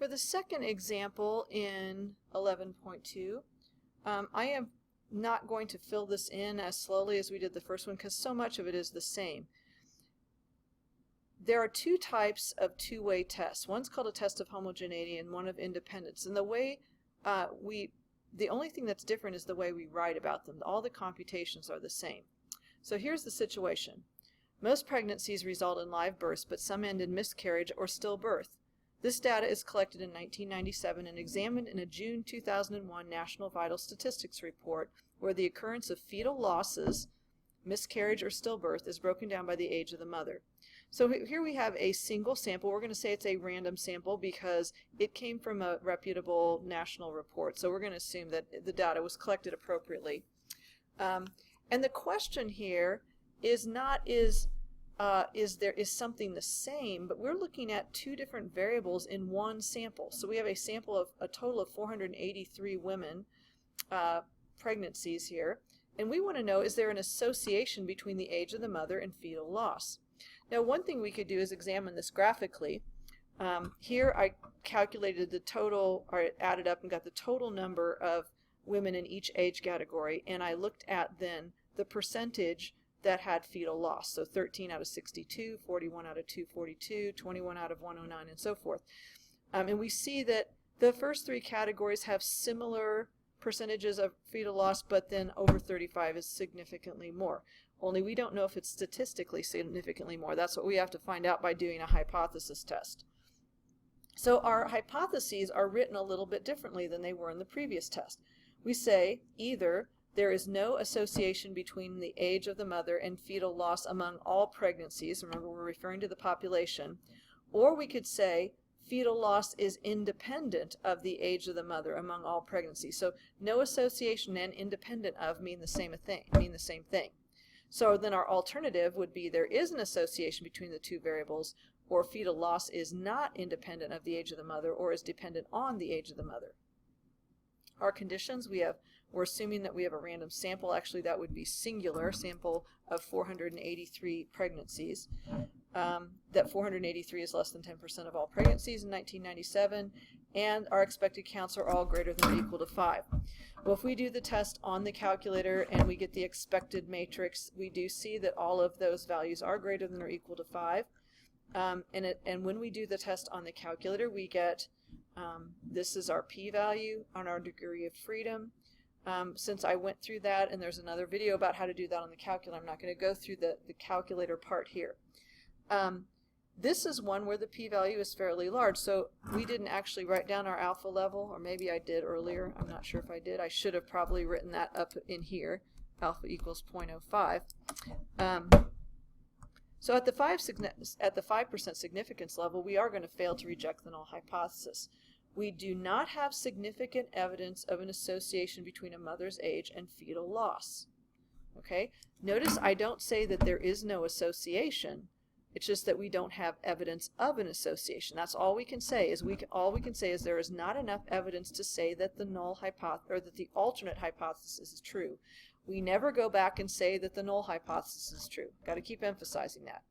For the second example in 11.2, I am not going to fill this in as slowly as we did the first one because so much of it is the same. There are two types of two-way tests. One's called a test of homogeneity and one of independence. And the way the only thing that's different is the way we write about them. All the computations are the same. So here's the situation. Most pregnancies result in live births, but some end in miscarriage or stillbirth. This data is collected in 1997 and examined in a June 2001 National Vital Statistics report where the occurrence of fetal losses, miscarriage, or stillbirth is broken down by the age of the mother. So here we have a single sample. We're going to say it's a random sample because it came from a reputable national report. So we're going to assume that the data was collected appropriately. And the question here is not is something the same, but we're looking at two different variables in one sample. So we have a sample of a total of 483 women pregnancies here, and we want to know, is there an association between the age of the mother and fetal loss? Now, one thing we could do is examine this graphically. Here I calculated the total, or added up and got the total number of women in each age category, and I looked at then the percentage that had fetal loss. So 13 out of 62, 41 out of 242, 21 out of 109, and so forth. And we see that the first three categories have similar percentages of fetal loss, but then over 35 is significantly more. Only we don't know if it's statistically significantly more. That's what we have to find out by doing a hypothesis test. So our hypotheses are written a little bit differently than they were in the previous test. We say either there is no association between the age of the mother and fetal loss among all pregnancies. Remember, we're referring to the population. Or we could say fetal loss is independent of the age of the mother among all pregnancies. So no association and independent of mean the same thing. So then our alternative would be there is an association between the two variables, or fetal loss is not independent of the age of the mother or is dependent on the age of the mother. Our conditions, we're assuming that we have a random sample. Actually, that would be singular, sample of 483 pregnancies. That 483 is less than 10% of all pregnancies in 1997, and our expected counts are all greater than or equal to 5. Well, if we do the test on the calculator and we get the expected matrix, we do see that all of those values are greater than or equal to 5. And when we do the test on the calculator, we get this is our p-value on our degree of freedom. Since I went through that, and there's another video about how to do that on the calculator, I'm not going to go through the calculator part here. This is one where the p-value is fairly large, so we didn't actually write down our alpha level, or maybe I did earlier. I'm not sure if I did. I should have probably written that up in here. Alpha equals 0.05. So at the 5% significance level, we are going to fail to reject the null hypothesis. We do not have significant evidence of an association between a mother's age and fetal loss. Okay? Notice I don't say that there is no association. It's just that we don't have evidence of an association. That's all we can say. All we can say is there is not enough evidence to say that the null hypothesis, or that the alternate hypothesis is true. We never go back and say that the null hypothesis is true. Got to keep emphasizing that.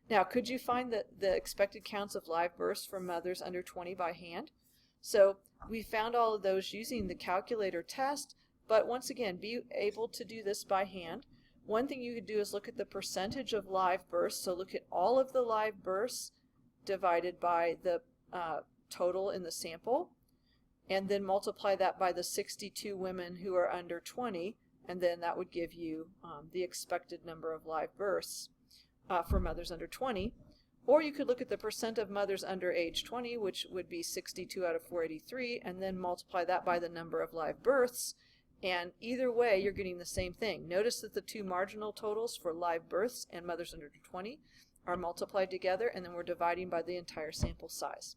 Now, could you find the expected counts of live births for mothers under 20 by hand? So we found all of those using the calculator test, but once again, be able to do this by hand. One thing you could do is look at the percentage of live births. So look at all of the live births divided by the total in the sample, and then multiply that by the 62 women who are under 20, and then that would give you the expected number of live births for mothers under 20. Or you could look at the percent of mothers under age 20, which would be 62 out of 483, and then multiply that by the number of live births. And either way, you're getting the same thing. Notice that the two marginal totals for live births and mothers under 20 are multiplied together, and then we're dividing by the entire sample size.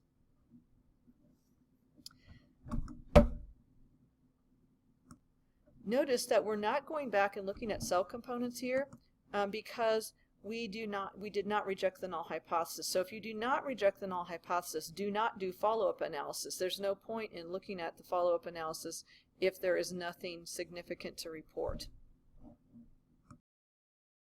Notice that we're not going back and looking at cell components here because we did not reject the null hypothesis. So if you do not reject the null hypothesis, do not do follow-up analysis. There's no point in looking at the follow-up analysis if there is nothing significant to report.